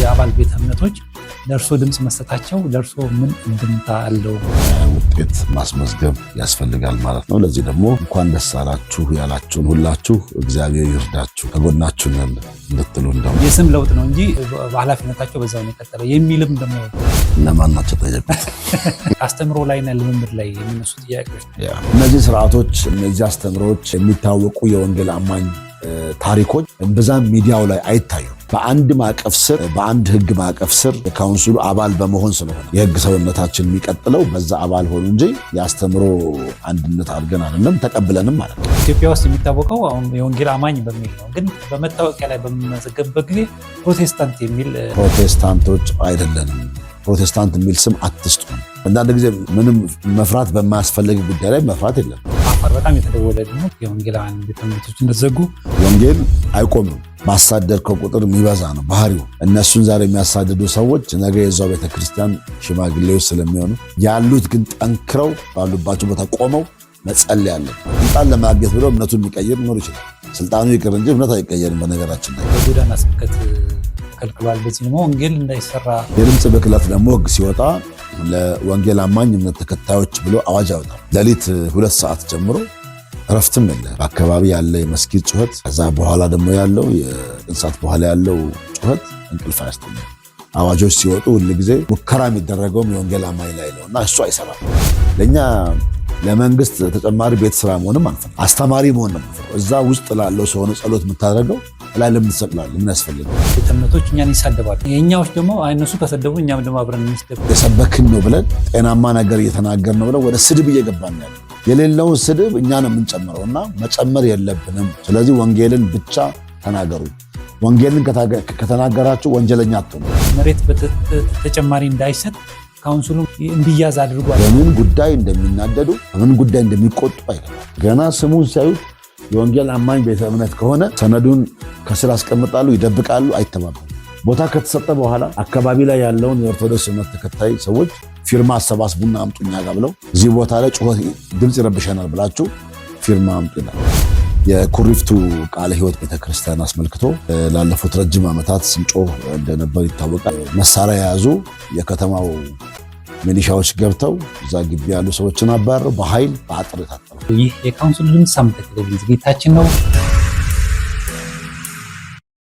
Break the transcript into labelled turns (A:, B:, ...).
A: የአባል ቤተ እምነቶች ለእርሶ ድምፅ መስጠታቸው ለእርሶ ምን እንድምታ አለው?
B: ውጤት ማስመዝገብ ያስፈልጋል ማለት ነው። ለዚህ ደግሞ እንኳን ደስ አላችሁ ያላችሁን ሁላችሁ እግዚአብሔር ይርዳችሁ ከጎናችሁ ነን እንድትሉ እንደው
A: የስም ለውጥ ነው እንጂ በኃላፊነታቸው በዛው ነው የቀጠለው የሚልም ደግሞ
B: እነማን ናቸው ጠየቁት።
A: አስተምሮ ላይና ልምምድ ላይ የሚነሱ ጥያቄዎች
B: እነዚህ ስርዓቶች እነዚህ አስተምሮች የሚታወቁ የወንጌል አማኝ ታሪኮች በዛም ሚዲያው ላይ አይታዩም። በአንድ ማዕቀፍ ስር በአንድ ህግ ማዕቀፍ ስር የካውንስሉ አባል በመሆን ስለሆነ የህግ ሰውነታችን የሚቀጥለው በዛ አባል ሆኑ እንጂ የአስተምሮ አንድነት አድርገን አይደለም ተቀብለንም ማለት ነው።
A: ኢትዮጵያ ውስጥ የሚታወቀው አሁን የወንጌል አማኝ በሚል ነው። ግን በመታወቂያ ላይ በመዘገብበት ጊዜ ፕሮቴስታንት የሚል
B: ፕሮቴስታንቶች አይደለንም፣ ፕሮቴስታንት የሚል ስም አትስጡ። አንዳንድ ጊዜ ምንም መፍራት በማያስፈልግ ጉዳይ ላይ መፍራት የለም።
A: አፋር በጣም የተደወለ ደግሞ የወንጌላውያን ቤተ እምነቶች እንደዘጉ
B: ወንጌል አይቆምም። ማሳደድከው ቁጥር የሚበዛ ነው ባህሪው። እነሱን ዛሬ የሚያሳድዱ ሰዎች ነገ የዛው ቤተክርስቲያን ሽማግሌዎች ስለሚሆኑ ያሉት ግን ጠንክረው ባሉባቸው ቦታ ቆመው መጸለይ ያለን ስልጣን ለማግኘት ብለው እምነቱን የሚቀይር ኖር ይችላል። ስልጣኑ ይቅር እንጂ እምነት አይቀየርም። በነገራችን ላይ
A: በጎዳና ስብከት ከልክሏል። በዚህ ደግሞ ወንጌል እንዳይሰራ
B: የድምፅ ብክለት ደግሞ ህግ ሲወጣ ለወንጌል አማኝ እምነት ተከታዮች ብሎ አዋጅ ያወጣል። ሌሊት 2 ሰዓት ጀምሮ እረፍትም የለ። በአካባቢ ያለ የመስጊድ ጩኸት፣ ከዛ በኋላ ደግሞ ያለው የእንስሳት በኋላ ያለው ጩኸት እንቅልፍ አያስተኛም። አዋጆች ሲወጡ ሁል ጊዜ ሙከራ የሚደረገውም የወንጌል አማኝ ላይ ነው እና እሱ አይሰራም። ለእኛ ለመንግስት ተጨማሪ ቤት ስራ መሆንም አንፈልግም። አስተማሪ መሆን ነው። እዛ ውስጥ ላለው ሰው ሆነ ጸሎት የምታደርገው ላይ ለምን ትሰቅላለህ? ምን ያስፈልጋል?
A: ቤተ እምነቶች እኛን ይሳደባሉ። የእኛዎች ደግሞ እነሱ ከሰደቡ እኛም ደግሞ አብረን እንስደብ።
B: የሰበክን ነው ብለን ጤናማ ነገር እየተናገር ነው ብለን ወደ ስድብ እየገባን ያለ የሌለውን ስድብ እኛ ነው የምንጨምረውና መጨመር የለብንም። ስለዚህ ወንጌልን ብቻ ተናገሩ። ወንጌልን ከተናገራችሁ ወንጀለኛ አትሆኑ።
A: መሬት ተጨማሪ እንዳይሰጥ ካውንስሉ እንዲያዝ አድርጓል።
B: በምን ጉዳይ እንደሚናደዱ በምን ጉዳይ እንደሚቆጡ አይገባም። ገና ስሙን ሲያዩት የወንጌል አማኝ ቤተ እምነት ከሆነ ሰነዱን ከስር አስቀምጣሉ፣ ይደብቃሉ፣ አይተባበሩም። ቦታ ከተሰጠ በኋላ አካባቢ ላይ ያለውን የኦርቶዶክስ እምነት ተከታይ ሰዎች ፊርማ አሰባስቡና አምጡ እኛ ጋር ብለው እዚህ ቦታ ላይ ጩኸት ድምፅ ይረብሸናል ብላችሁ ፊርማ አምጡ ይላል። የኩሪፍቱ ቃለ ሕይወት ቤተክርስቲያን አስመልክቶ ላለፉት ረጅም ዓመታት ስንጮህ እንደነበር ይታወቃል። መሳሪያ የያዙ የከተማው ሚሊሻዎች ገብተው እዛ ግቢ ያሉ ሰዎችን አባረው በኃይል በአጥር የታጠሩ።
A: ይህ የካውንስሉ ድምፅ ሳምንት ቴሌቪዥን ዝግጅታችን ነው።